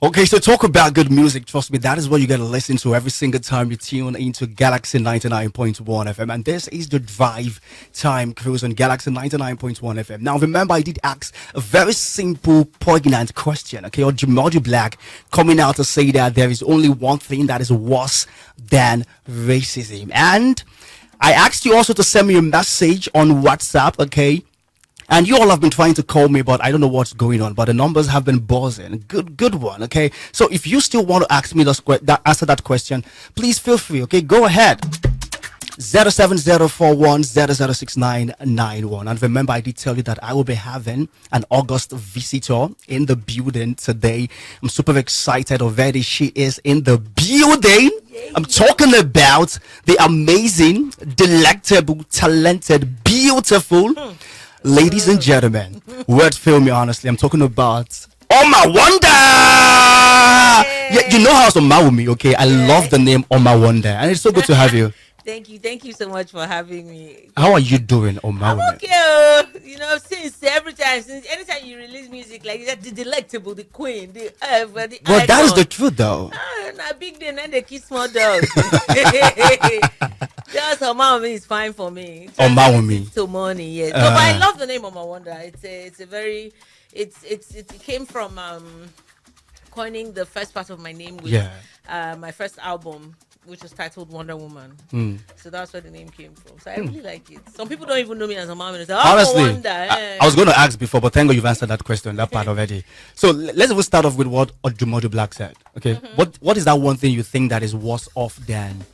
Okay, so talk about good music. Trust me, that is what you got to listen to every single time you tune into Galaxy 99.1 FM. And this is the drive time cruise on Galaxy 99.1 FM. Now, remember, I did ask a very simple, poignant question, okay? Or Jumodu Black coming out to say that there is only one thing that is worse than racism. And I asked you also to send me a message on WhatsApp, okay? And you all have been trying to call me, but I don't know what's going on. But the numbers have been buzzing. Good one. Okay. So if you still want to ask me answer that question, please feel free. Okay, go ahead. 07041006991. And remember, I did tell you that I will be having an August visitor in the building today. I'm super excited already. She is in the building. I'm talking about the amazing, delectable, talented, beautiful. Ladies and gentlemen, word fill me honestly. I'm talking about OMAWUNMI. Yeah, you know how's OMAWUNMI, okay? I love the name OMAWUNMI, and it's so good to have you. Thank you so much for having me. How are you doing, OMAWUNMI? I'm okay. Since anytime you release music like that, the delectable, the queen, the the well, that is the truth, though. A big day, and they kiss small dogs. Just OMAWUNMI is fine for me. OMAWUNMI. To money, yes. But I love the name OMAWUNMI. It's a very, it came from coining the first part of my name with my first album, which was titled Wonder Woman. So that's where the name came from. So I really like it. Some people don't even know me as OMAWUNMI. Honestly, I was going to ask before, but thank God you've answered that question, that part already. So let's even start off with what Jumodu Black said. Okay, what is that one thing you think that is worse off than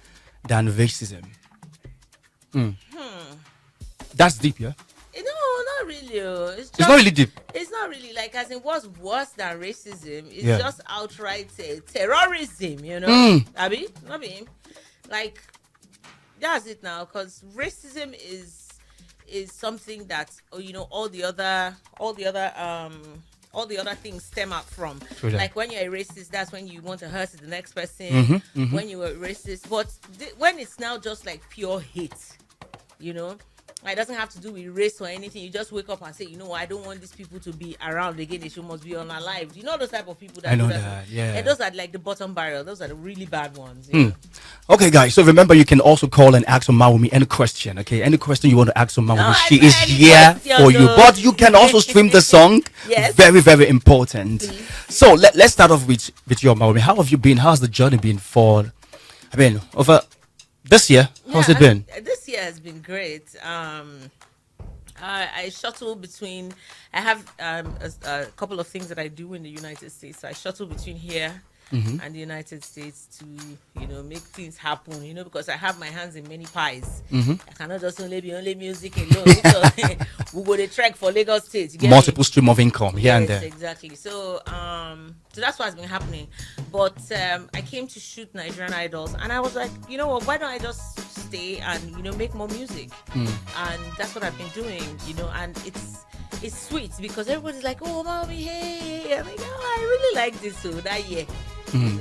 racism? That's deep, yeah. No, not really. It's not really deep. It's not really like as in what's worse than racism. It's just outright terrorism. Abi, not me. Like that's it now. Because racism is something that all the other things stem out from. Like when you're a racist, that's when you want to hurt the next person. When you were racist, but when it's now just like pure hate, it doesn't have to do with race or anything. You just wake up and say, I don't want these people to be around again. They must be unalived. You know those type of people that I know that. Yeah. And those are like the bottom barrel. Those are the really bad ones. Okay, guys. So remember, you can also call and ask OMAWUNMI any question. Okay, any question you want to ask OMAWUNMI, she is here for you. But you can also stream the song. Yes. Very, very important. So let's start off with your OMAWUNMI. How have you been? How's the journey been for? Over this year. How's it been? This year has been great. I shuttle between. I have a couple of things that I do in the United States. So I shuttle between here and the United States to make things happen. Because I have my hands in many pies. I cannot just be only music alone. We go the track for Lagos State. Multiple stream of income here and there. Exactly. So that's what's been happening. But I came to shoot Nigerian Idols, and I was like, why don't I just stay and make more music? And that's what I've been doing. And it's sweet because everybody's like, oh, mommy, hey. I'm like, I really like this. So that year.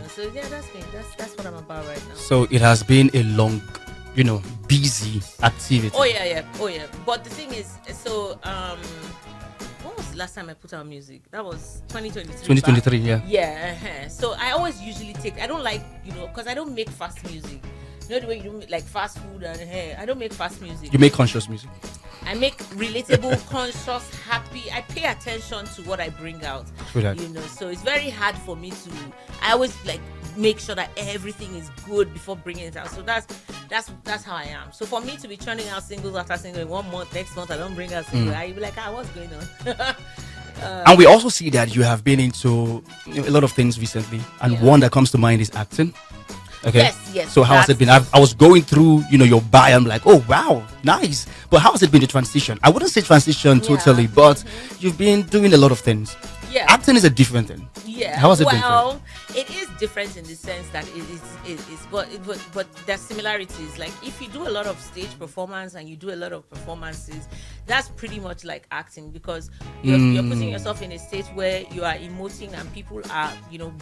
So yeah, that's me. That's what I'm about right now. So it has been a long, busy activity. Oh yeah. But the thing is, so when was the last time I put out music? That was 2023. 2023, yeah. Yeah. So I always usually I don't like, because I don't make fast music. The way you do like fast food and I don't make fast music. You make conscious music. I make relatable, conscious, happy. I pay attention to what I bring out. So it's very hard for me to. I always like make sure that everything is good before bringing it out. So that's how I am. So for me to be churning out singles after single in 1 month, next month I don't bring out single, I'll be like, what's going on? And we also see that you have been into a lot of things recently, and one that comes to mind is acting. Okay. Yes. So how has it been? I was going through, your bio. I'm like, oh wow, nice. But how has it been the transition? I wouldn't say transition totally, but you've been doing a lot of things. Yeah. Acting is a different thing. Yeah. How has it been? Well, it is different in the sense that it is, but there's similarities. Like if you do a lot of stage performance and you do a lot of performances, that's pretty much like acting because you're putting yourself in a state where you are emoting and people are,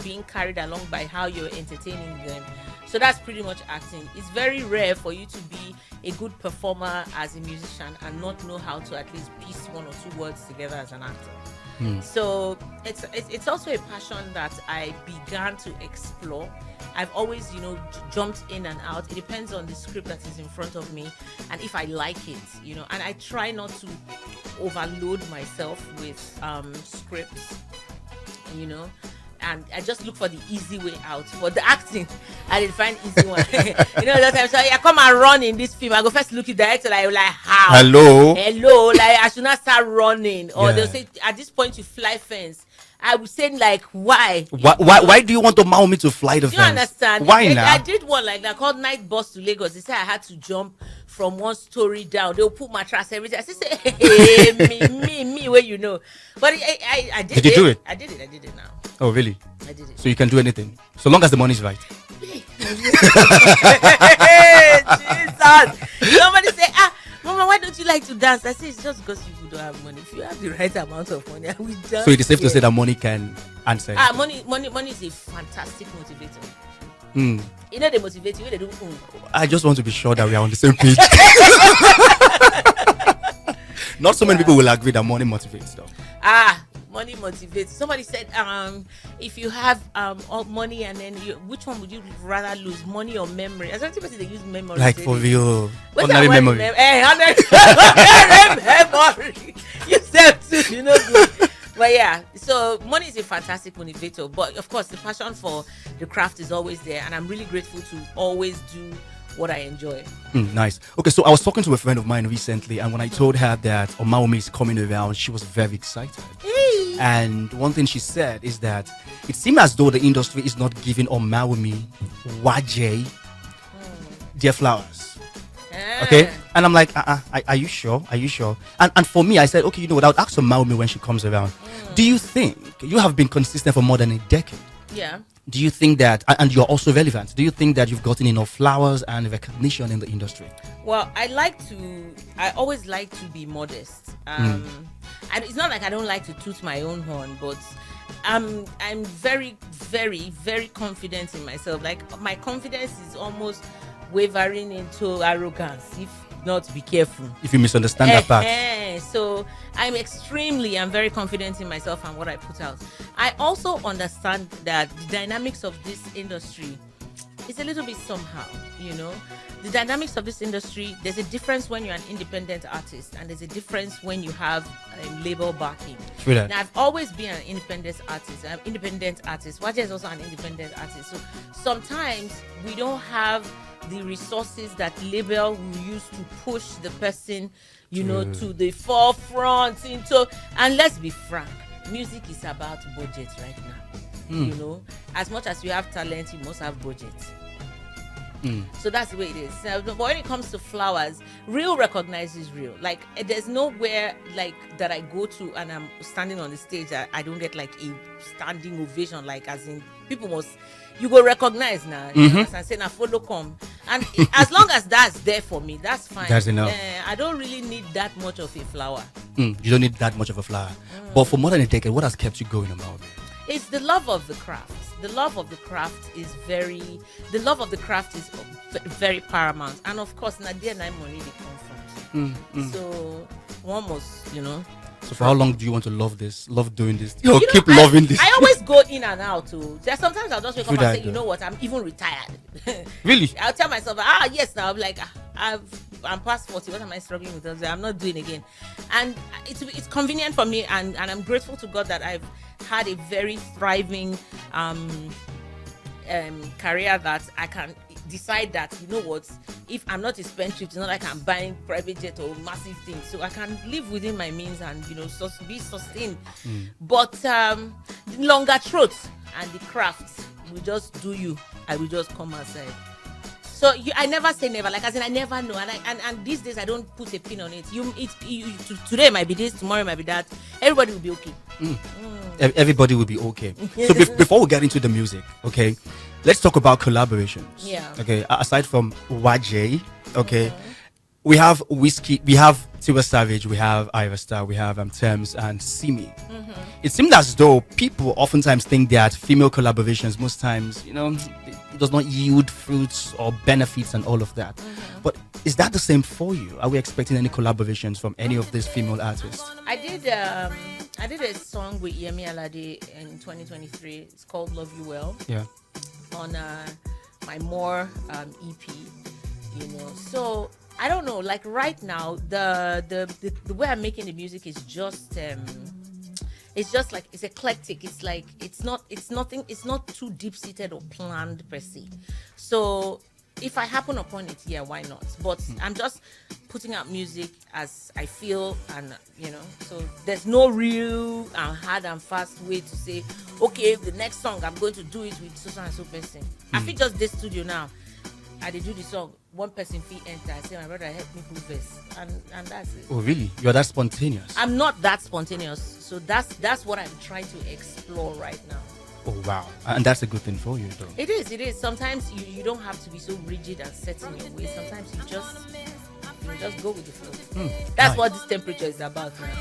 being carried along by how you're entertaining them. So that's pretty much acting. It's very rare for you to be a good performer as a musician and not know how to at least piece one or two words together as an actor. So it's also a passion that I began to explore. I've always, jumped in and out. It depends on the script that is in front of me and if I like it, and I try not to overload myself with scripts, and I just look for the easy way out. For the acting, I didn't find easy one. That time, so I come and run in this film. I go first look at the director, like how? Hello, like I should not start running. Or they'll say, at this point you fly fence. I would say like, why? Why do you want OMAWUNMI to fly the fence? You understand? Why now? I did one like that called Night Bus to Lagos. They said I had to jump from one story down. They'll put mattress everything. I said, hey, me, where you know. But I did it. Did you do it? I did it now. Oh, really? I did it. So you can do anything, so long as the money's right. Jesus. Somebody say, Mama, why don't you like to dance? I say, it's just because you don't have money. If you have the right amount of money, I will dance. So it is safe to say that money can answer. Money is a fantastic motivator. Mm. They motivate you. They do. I just want to be sure that we are on the same page. Not so many people will agree that money motivates, though. Money motivates. Somebody said, if you have all money and then which one would you rather lose, money or memory? As people say, they use memory. Like for real, ordinary memory. Memory. You said too, good. But yeah, so money is a fantastic motivator. But of course, the passion for the craft is always there, and I'm really grateful to always do what I enjoy. Nice. Okay, so I was talking to a friend of mine recently, and when I told her that OMAWUNMI is coming around, she was very excited. Hey. And one thing she said is that it seemed as though the industry is not giving OMAWUNMI Wajay their flowers. Okay, and I'm like, are you sure? Are you sure? And for me, I said, okay, what? I'll ask OMAWUNMI when she comes around. Do you think you have been consistent for more than a decade? Yeah. Do you think that, and you're also relevant, do you think that you've gotten enough flowers and recognition in the industry? Well, I always like to be modest. And it's not like I don't like to toot my own horn, but I'm very, very, very confident in myself. Like, my confidence is almost wavering into arrogance, if not be careful. If you misunderstand that part. So I'm very confident in myself and what I put out. I also understand that the dynamics of this industry is a little bit somehow, The dynamics of this industry, there's a difference when you're an independent artist, and there's a difference when you have a label backing. True that. Now, I've always been an independent artist. Wajay is also an independent artist. So sometimes we don't have the resources that label will use to push the person, to the forefront and let's be frank, music is about budget right now. As much as you have talent, you must have budget. So that's the way it is. But when it comes to flowers, real recognizes real. Like, there's nowhere like that I go to and I'm standing on the stage that I don't get like a standing ovation, like as in people must, you go recognize now. And say now follow come. And as long as that's there for me, that's fine. That's enough. I don't really need that much of a flower. You don't need that much of a flower. But for more than a decade, what has kept you going about it? It's the love of the craft. The love of the craft is very paramount. And of course, Nadia and I money they come from. So one must, So for how long do you want to love doing this? Keep loving this. I always go in and out too. Sometimes I'll just wake up and say, you know what, I'm even retired. Really? I'll tell myself, yes, now I'm like, I'm past 40. What am I struggling with? I'm not doing again. And it's convenient for me, and I'm grateful to God that I've had a very thriving career that I can decide that, if I'm not a spendthrift, it's not like I'm buying private jet or massive things. So I can live within my means and, be sustained. But the longer truth and the craft will just do you. I will just come outside. So I never say never. Like, as in, I never know. And these days I don't put a pin on it. Today might be this, tomorrow might be that. Everybody will be okay. Everybody will be okay. So before we get into the music, okay, let's talk about collaborations. Yeah. Okay. Aside from Wajay, okay, we have Whiskey, we have Tiwa Savage, we have Ira Star, we have Thames and Simi. It seems as though people oftentimes think that female collaborations, most times, it does not yield fruits or benefits and all of that. But is that the same for you? Are we expecting any collaborations from any of these female artists? I did I did a song with Yemi Alade in 2023. It's called Love You Well Yeah. on my More EP. So I don't know. Like right now, the way I'm making the music is just it's just like it's eclectic. It's like it's not too deep seated or planned per se. So if I happen upon it, yeah, why not? But I'm just putting out music as I feel, and so there's no real hard and fast way to say, okay, the next song I'm going to do it with so and so person. I feel just this studio now. I did do the song. One person fee enter. I say, my brother, help me do this, and that's it. Oh, really? You're that spontaneous? I'm not that spontaneous, so that's what I'm trying to explore right now. Oh, wow. And that's a good thing for you, though. It is. It is. Sometimes you don't have to be so rigid and set in your way. Sometimes you just go with the flow. That's nice. what this temperature is about now.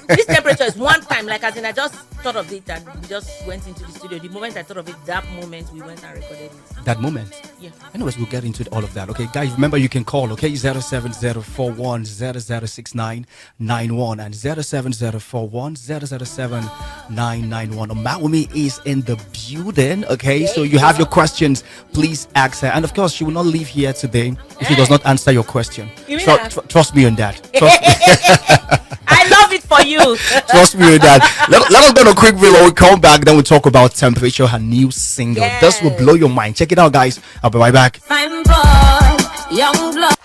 This temperature is one time, like as in I just thought of it and we just went into the studio. The moment I thought of it, that moment we went and recorded it. That moment? Yeah. Anyways, we'll get into all of that. Okay, guys, remember you can call, okay? 07041 006991 and 07041 007991. OMAWUNMI is in the building, okay? So you have your questions, please ask her. And of course, she will not leave here today if she does not answer your question. You mean that? Trust me on that. Trust me. I love it for you. Trust me on that. Let us go on a quick break. When we come back, then we'll talk about Temperature, her new single. Yes. This will blow your mind. Check it out, guys. I'll be right back. Fine boy, young blood.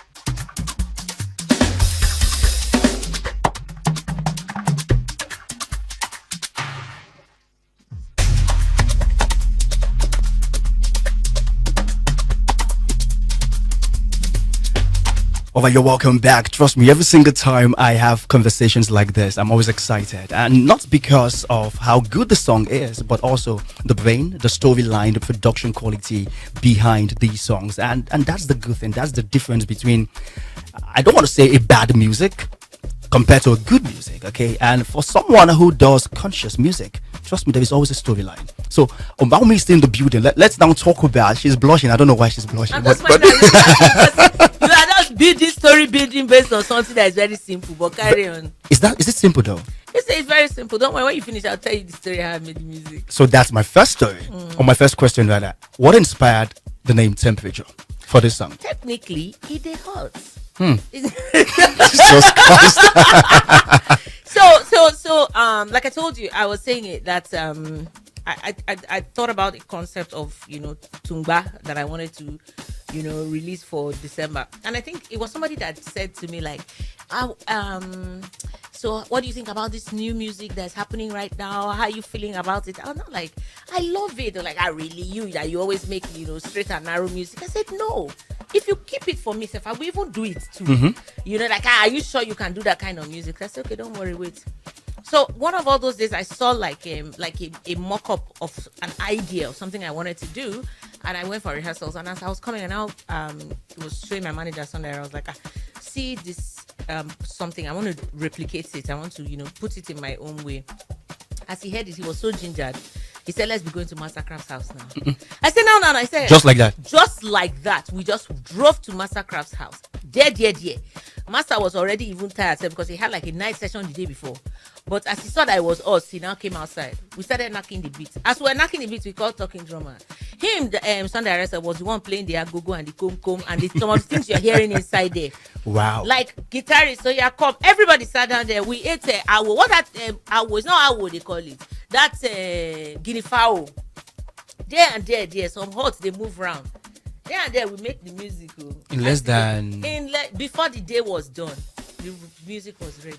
All right, you're welcome back. Trust me, every single time I have conversations like this, I'm always excited. And not because of how good the song is, but also the brain, the storyline, the production quality behind these songs. And that's the good thing. That's the difference between, I don't want to say a bad music compared to a good music, okay? And for someone who does conscious music, trust me, there is always a storyline. So, OMAWUNMI is still in the building. Let's now talk about, she's blushing. I don't know why she's blushing. I'm just finding out you are just building based on something that is very simple, but carry on. Is it simple though? It's very simple. Don't worry, when you finish, I'll tell you the story how I made the music. So that's my first story, or my first question rather. What inspired the name Temperature for this song? Technically, it dey hot. Jesus Christ. So, like I told you, I was saying it that I thought about the concept of Tungba that I wanted to release for December, and I think it was somebody that said to me like, so what do you think about this new music that's happening right now? How are you feeling about it? I'm not like, I love it. They're like, you always make straight and narrow music. I said no. If you keep it for me, I will even do it too. Like, are you sure you can do that kind of music? I said, okay, don't worry, wait. So one of all those days, I saw like a mock-up of an idea of something I wanted to do, and I went for rehearsals. And as I was coming, and I was showing my manager Sunday, I was like, see this something, I want to replicate it. I want to put it in my own way. As he heard it, he was so gingered. He said, let's be going to Mastercraft's house now. I said, no. I said, Just like that. Just like that. We just drove to Mastercraft's house. There. Master was already even tired because he had like a night session the day before. But as he saw that it was us, he now came outside. We started knocking the beat. As we were knocking the beat, we called talking drummer. Him, the Sunday arrester, was the one playing the agogo and the comb and some of the things you're hearing inside there. Wow. Like guitarist, so yeah, come. Everybody sat down there. We ate awo. What that awo? It's not awo they call it. That's guinea fowl. There and there. Some hot they move around. There and there we make the music. In less than before the day was done, the music was ready.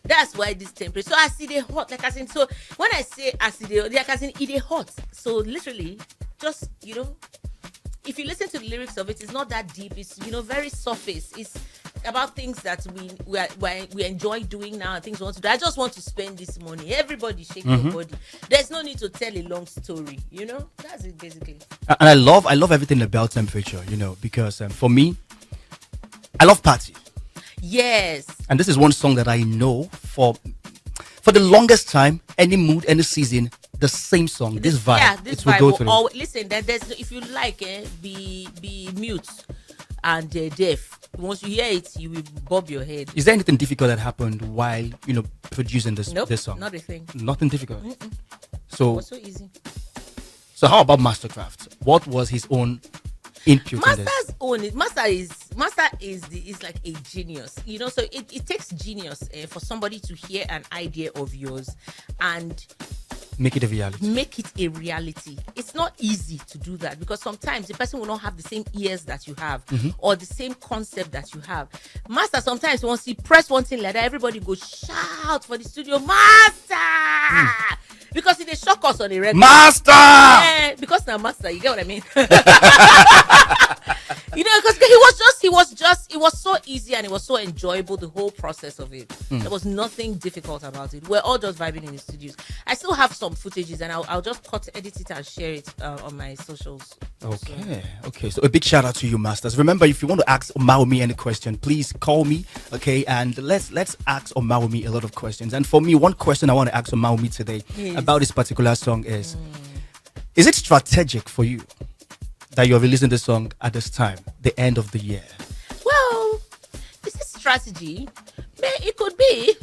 That's why this temperature. So I see the hot, like as in. So when I say I see the, like as in it is hot. So literally, just if you listen to the lyrics of it, it's not that deep. It's very surface. It's about things that we enjoy doing now and things we want to do. I just want to spend this money. Everybody shake your body. There's no need to tell a long story. That's it basically. And I love everything about Temperature. Because for me, I love party. Yes. And this is one song that I know for the longest time, any mood, any season, the same song, this vibe. Yeah, this will vibe go will through. listen, there's if you like, be mute and deaf. once you hear it, you will bob your head. Is there anything difficult that happened while producing Nope, this song? not a thing. Nothing difficult. It So was so easy. so how about Mastercraft? What was his own input in this? Master's own it. Master is like a genius, So it takes genius for somebody to hear an idea of yours and Make it a reality. make it a reality. It's not easy to do that because sometimes the person will not have the same ears that you have or the same concept that you have. Master, sometimes once he press one thing like that, everybody go shout for the studio, Master! Because he dey shock us on the record. Master! Yeah, because now Master, you get what I mean? Because it was so easy and it was so enjoyable, the whole process of it. There was nothing difficult about it. We're all just vibing in the studios. I still have some footages and I'll just edit it and share it on my socials. Okay. So a big shout out to you, Masters. Remember, if you want to ask OMAWUNMI any question, please call me. Okay, and let's ask OMAWUNMI a lot of questions. And for me, one question I want to ask OMAWUNMI today about this particular song is it strategic for you that you're releasing this song at this time, the end of the year? Well, is it strategy? It could be,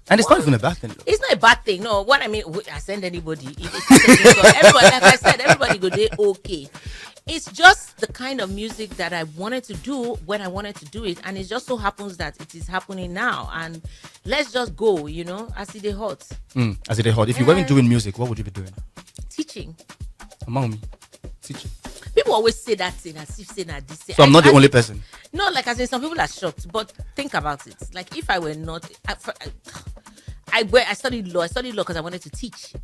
And it's not even a bad thing, though. It's not a bad thing. No, what I mean, I send anybody. Everybody, like I said, everybody go there okay. It's just the kind of music that I wanted to do when I wanted to do it, and it just so happens that it is happening now. And let's just go, as it is hot. As it is hot. If you weren't doing music, what would you be doing? Teaching. OMAWUNMI, teaching. People always say that thing as if saying that this. So I'm not the only person. No, like I say, some people are shocked, but think about it. Like if I were not, I studied law. I studied law because I wanted to teach.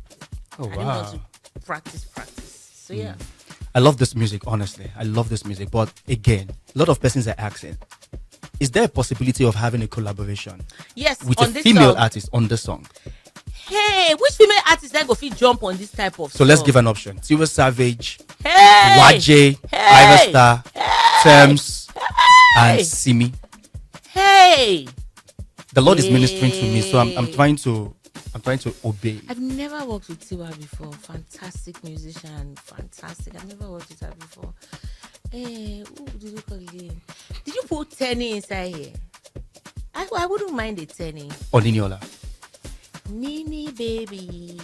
Oh, I didn't want to practice. So yeah. I love this music, honestly. I love this music. But again, a lot of persons are asking, is there a possibility of having a collaboration? Yes, with on a this female song. artist on the song? Hey, which female artist then go fit jump on this type of So song? let's give an option. Tiwa Savage, Hey! YJ, Hey! Ivestar, Thames, and Simi. Hey! The Lord is ministering to me, so I'm trying to obey. I've never worked with Tiwa before. Fantastic musician. Fantastic. I've never worked with her before. Hey, who did you call again? Did you put Tenny inside here? I wouldn't mind a Tenny. Odiniola. Nini baby.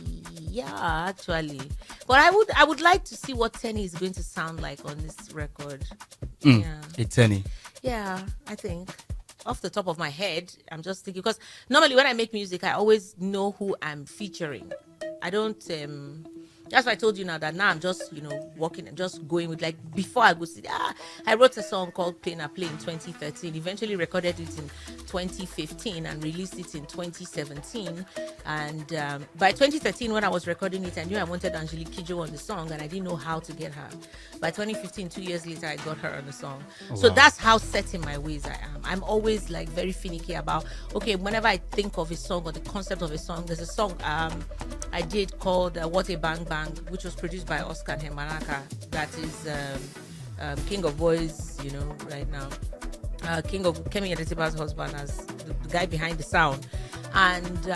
Yeah, actually. But I would like to see what Tenny is going to sound like on this record. Yeah. Eteni. Yeah, I think. Off the top of my head, I'm just thinking, because normally when I make music, I always know who I'm featuring. I don't that's why I told you now that now I'm just, walking and just going with, like, before I go see, I wrote a song called Play Na Play in 2013, eventually recorded it in 2015 and released it in 2017. And by 2013, when I was recording it, I knew I wanted Angelique Kidjo on the song and I didn't know how to get her. By 2015, 2 years later, I got her on the song. So that's how set in my ways I am. I'm always like very finicky about, okay, whenever I think of a song or the concept of a song, there's a song I did called What a Bang Bang, which was produced by Oscar Hemanaka. That is King of Boys, right now. King of Kemi Adetiba's husband, as the guy behind the sound. And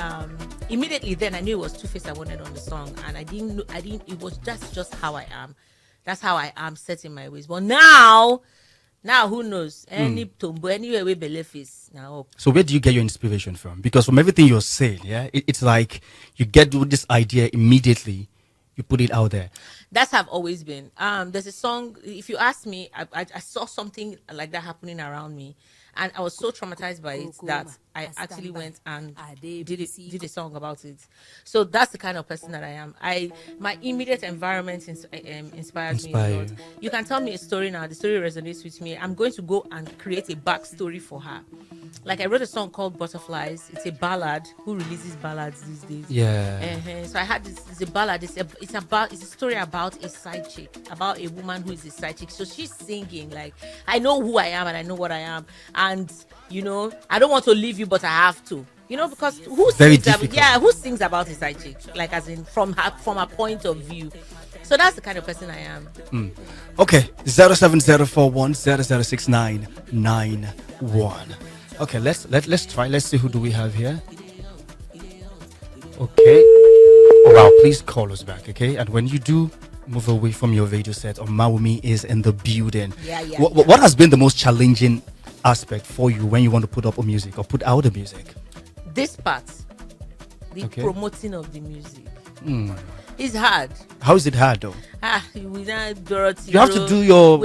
immediately then I knew it was Two-Face I wanted on the song. And I didn't, that's just how I am. That's how I am set in my ways. But now who knows? Any tombo, anywhere with beliefs now. So where do you get your inspiration from? Because from everything you're saying, it's like you get this idea immediately, you put it out there. That's how I've always been. There's a song, if you ask me, I saw something like that happening around me. And I was so traumatized by it that I actually went and did a song about it. So that's the kind of person that I am. My immediate environment inspires me a lot. You can tell me a story now. The story resonates with me. I'm going to go and create a backstory for her. Like I wrote a song called Butterflies. It's a ballad. Who releases ballads these days? Yeah. So I had this. It's a ballad. It's a story about a side chick, about a woman who is a side chick. So she's singing like, I know who I am and I know what I am, and I don't want to leave you, but I have to. Because who sings about a side chick? Like as in from a point of view. So that's the kind of person I am. Okay, 07041006991. Okay, let's try. Let's see who do we have here. Okay. Oh wow, please call us back, okay? And when you do, move away from your radio set. OMAWUNMI is in the building. Yeah. What has been the most challenging aspect for you when you want to put up a music or put out a music? This part, the Okay. promoting of the music, is hard. How is it hard though? You will not Dorothy. You have to do your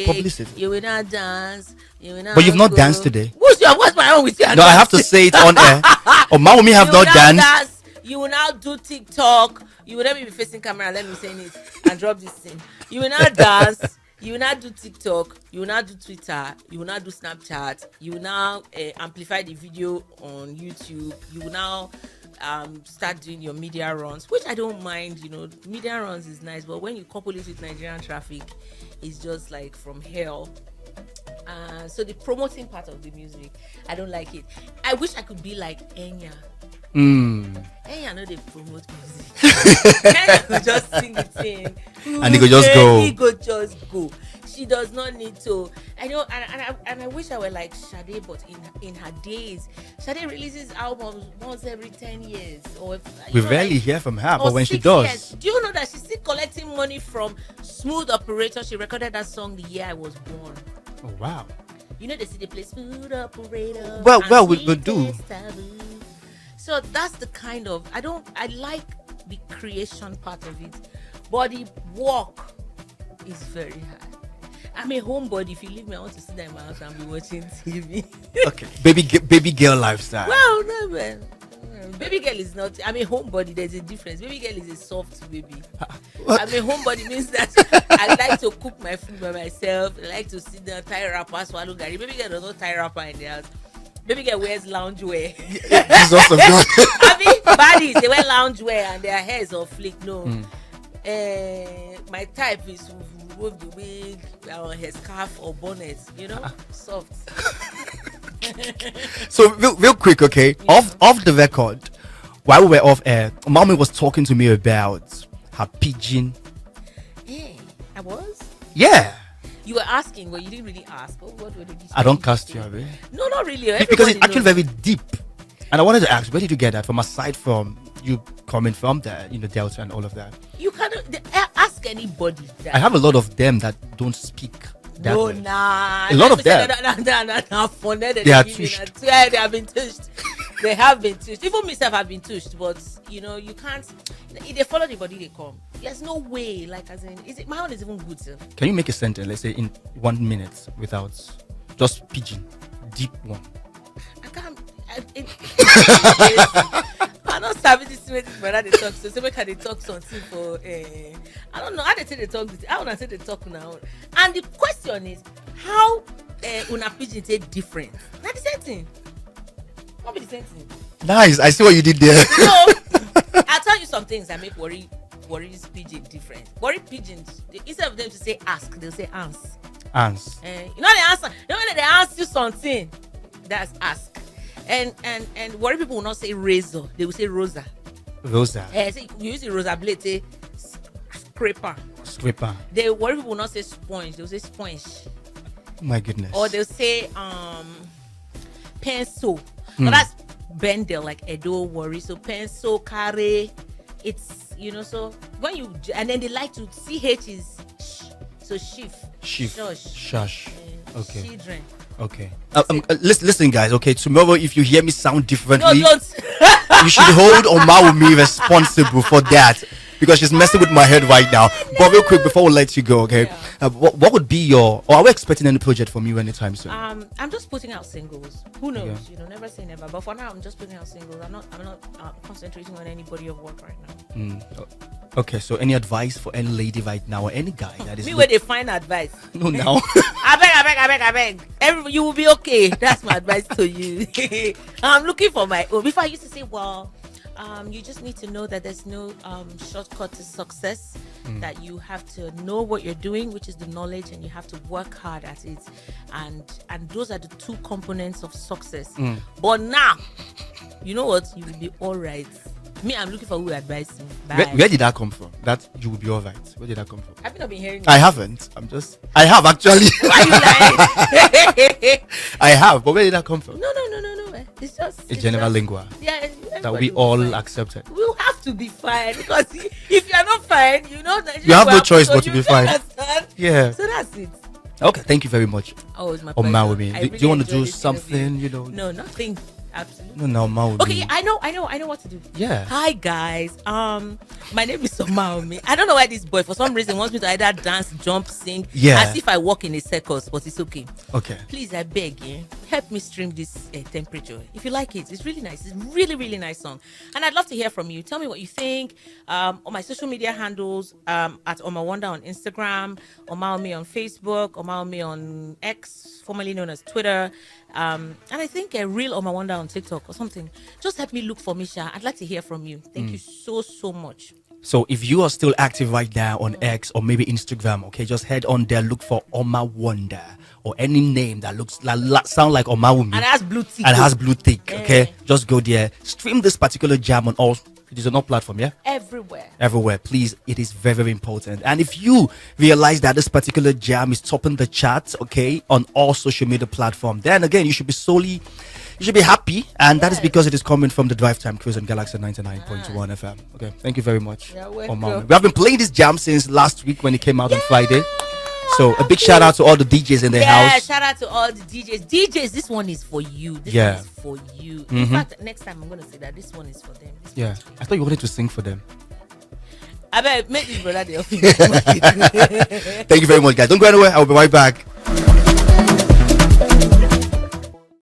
publicity. You will not dance. You will not. But you've not go. danced today. What's my own with you? No, I have to say it on air. OMAWUNMI have You will not now danced. dance. You will now do TikTok. You will never be facing camera. Let me say it and drop this thing. You will not dance. You will not do TikTok. You will not do Twitter. You will not do Snapchat. You will now amplify the video on YouTube. You will now start doing your media runs, which I don't mind. Media runs is nice, but when you couple it with Nigerian traffic, it's just like from hell. So the promoting part of the music, I don't like it. I wish I could be like Enya. Enya know they promote music. Enya could just sing the thing, And he could just go. He could just go. She does not need to. I know, and I wish I were like Sade, but in her days, Sade releases albums once every 10 years. Or We rarely hear from her, or but when she 6 does, years. Do you know that she's still collecting money from Smooth Operator? She recorded that song the year I was born. oh wow. You know they see they play Smooth Operator. Well, and we Sweet do. as Taboo. So that's the kind of I like the creation part of it, but the work is very hard. I'm a homebody. If you leave me, I want to sit there in my house and be watching TV. Okay, baby girl lifestyle. Well, no, man. Baby girl is not. I'm a homebody. There's a difference. Baby girl is a soft baby. What? I'm a homebody means that I like to cook my food by myself. I like to sit down, tie wrapper, swallow gari. Baby girl does not tie wrapper in the house. Baby girl wears loungewear. Jesus of God. I mean, baddies, they wear loungewear and their hair is on flick. No. My type is to remove the wig, her scarf or bonnet, soft. So real quick, okay, off the record, while we were off air, Mommy was talking to me about her pigeon. Hey, I was? Yeah. You were asking, well, you didn't really ask. What were the I don't cast you away. No, not really. Because it's Everybody actually knows. very deep. And I wanted to ask, where did you get that from, aside from you coming from the Delta and all of that? You cannot ask anybody that. I have a lot of them that don't speak that No, way. nah. A lot of them. They are touched. Yeah, they have been touched. They have been touched. Even myself have been touched, but you can't. If they follow the body, they come. There's no way. Like as in, my own is even good, sir. Can you make a sentence, let's say in 1 minute, without just pigeon, deep one? I can't. I'm not serving this way but they talk. So say can they talk something for I don't know how they say they talk this. How would I say they talk now? And the question is how una pigeon say different. Not the same thing. Not be the same thing. Nice. I see what you did there. So I'll tell you some things that make worries pigeon different. Worry pigeons, instead of them to say ask, they'll say ans. Ans. You know the answer. You know when they ask you something, that's ask. And worry people will not say razor, they will say rosa. Rosa. So you use the rosa blade, say scraper. Scraper. They worry people will not say sponge, they will say sponge. Oh my goodness. Or they'll say pencil. Now that's bendel like Edo worry. So pencil, carry. It's so when you and then they like to CH is sh, so shift. Shush. Okay. Children. Okay. Listen, guys. Okay. Tomorrow, if you hear me sound differently, No, don't. you should hold OMAWUNMI responsible for that, because she's messing with my head right now. But real quick, before we let you go, okay, what would be your, or are we expecting any project from you anytime soon? I'm just putting out singles. Who knows? Yeah. Never say never. But for now, I'm just putting out singles. I'm not concentrating on any body of work right now. Okay, so any advice for any lady right now or any guy that is Me where they find advice. no now? I beg. You will be okay. That's my advice to you. I'm looking for my own. Before I used to say, well, you just need to know that there's no shortcut to success. That you have to know what you're doing, which is the knowledge, and you have to work hard at it. And those are the two components of success. But now, you know what? You will be all right. Me, I'm looking for who advise me. Bye. Where did that come from? That you will be all right. Where did that come from? Have you not been hearing I haven't. I have actually. Why you lying? I have, but where did that come from? No. It's just A general lingua Yeah, that we all accepted. We'll have to be fine, because if you're not fine, You have no choice but to be fine. Understand? Yeah. So that's it. Okay, thank you very much. Oh, it's my Oh, pleasure. Mawumi. I Do really you want to enjoyed do this interview. something, you know? No, nothing. Absolutely. No, Mawumi. Okay, I know what to do. Yeah. Hi guys. My name is OMAWUNMI. I don't know why this boy for some reason wants me to either dance, jump, sing, Yeah. as if I walk in a circus, but it's okay. Okay. Please, I beg you, help me stream this temperature. If you like it, it's really nice. It's really, really nice song, and I'd love to hear from you. Tell me what you think. On my social media handles, at OMAWONDER on Instagram, OMAWUNMI on Facebook, OMAWUNMI on X, formerly known as Twitter, and I think a real OMAWONDER on TikTok or something. Just help me look for Misha. I'd like to hear from you. Thank you so much. So if you are still active right now on X or maybe Instagram, okay, just head on there, look for OMAWONDER or any name that looks sound like Omawumi And it has blue tick. and has blue tick. Okay, Yeah. just go there, stream this particular jam on all. It is on all platform, yeah. Everywhere, please. It is very, very important. And if you realize that this particular jam is topping the charts, okay, on all social media platforms, then again, you should be happy, and that is because it is coming from the Drive Time Cruise on Galaxy 99.1 FM. Okay, thank you very much. You're welcome. We have been playing this jam since last week when it came out on Friday. So a big shout out to all the DJs in the house. Shout out to all the DJs. DJs, this one is for you. This Yeah. one is for you. In fact, next time I'm gonna say that this one is for them. This Yeah, one is for you. I thought you wanted to sing for them. I bet make this brother the office. Thank you very much, guys. Don't go anywhere. I'll be right back.